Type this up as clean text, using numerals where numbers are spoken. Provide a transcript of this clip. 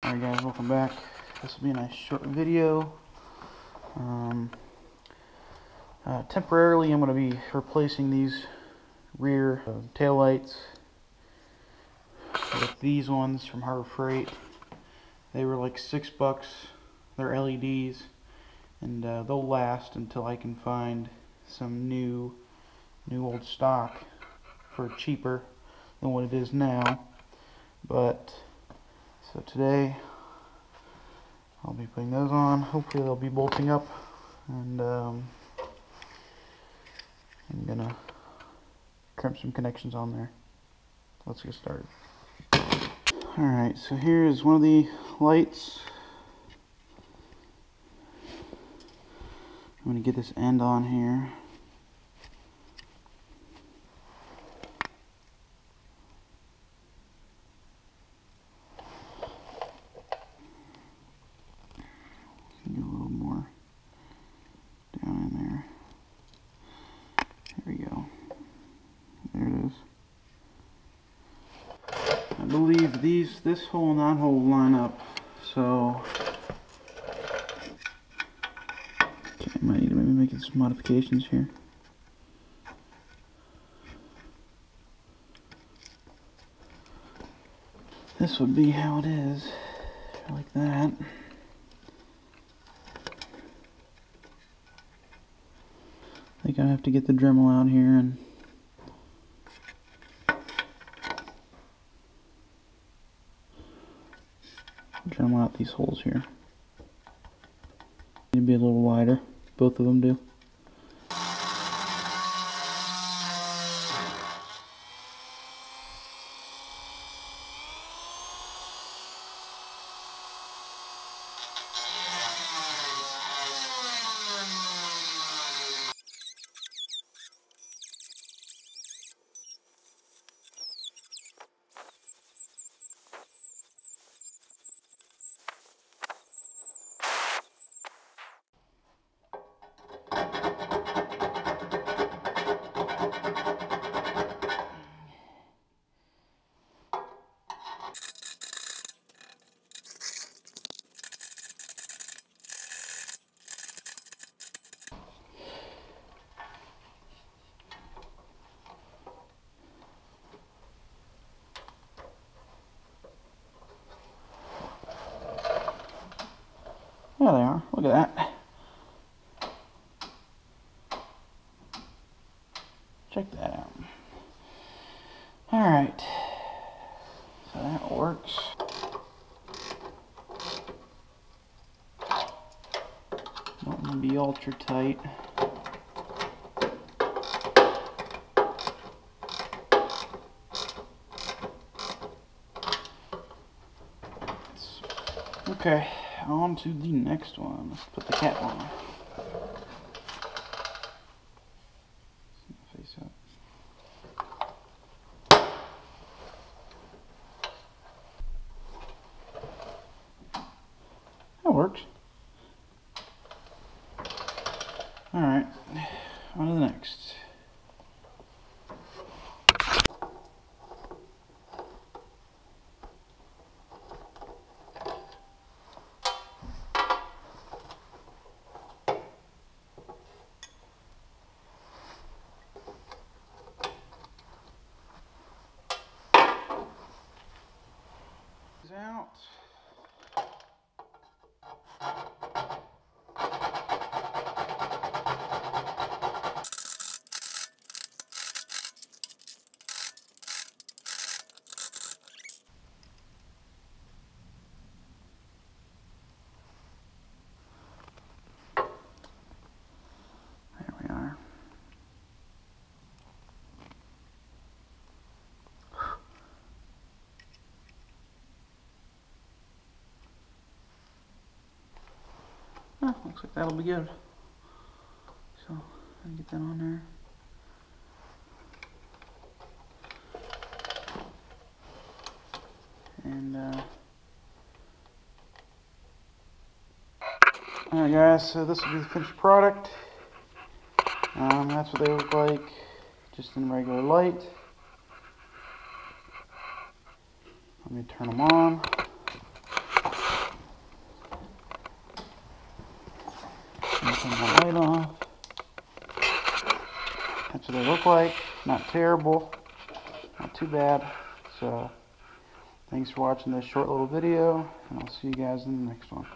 Alright guys, welcome back. This will be a nice short video. Temporarily I'm going to be replacing these rear taillights with these ones from Harbor Freight. They were like $6. They're LEDs, and they'll last until I can find some new old stock for cheaper than what it is now. But so today I'll be putting those on. Hopefully they'll be bolting up, and I'm gonna crimp some connections on there. Let's get started. Alright, so here is one of the lights. I'm gonna get this end on here. Get a little more down in there. There we go. There it is. I believe this hole and that hole line up, so okay, I might need to maybe make some modifications here. This would be how it is, like that. I think I have to get the Dremel out here and Dremel out these holes here. Need to be a little wider. Both of them do. There they are. Look at that. Check that out. Alright. So that works. Don't want to be ultra tight. Okay. On to the next one. Let's put the cap on. Face up. That works. Alright, on to the next. Out. There we are. Oh, looks like that'll be good. So, I'll get that on there. And, alright guys, so this will be the finished product. That's what they look like, just in regular light. Let me turn them on. turn the light off. That's what they look like. Not terrible. Not too bad. So, thanks for watching this short little video, and I'll see you guys in the next one.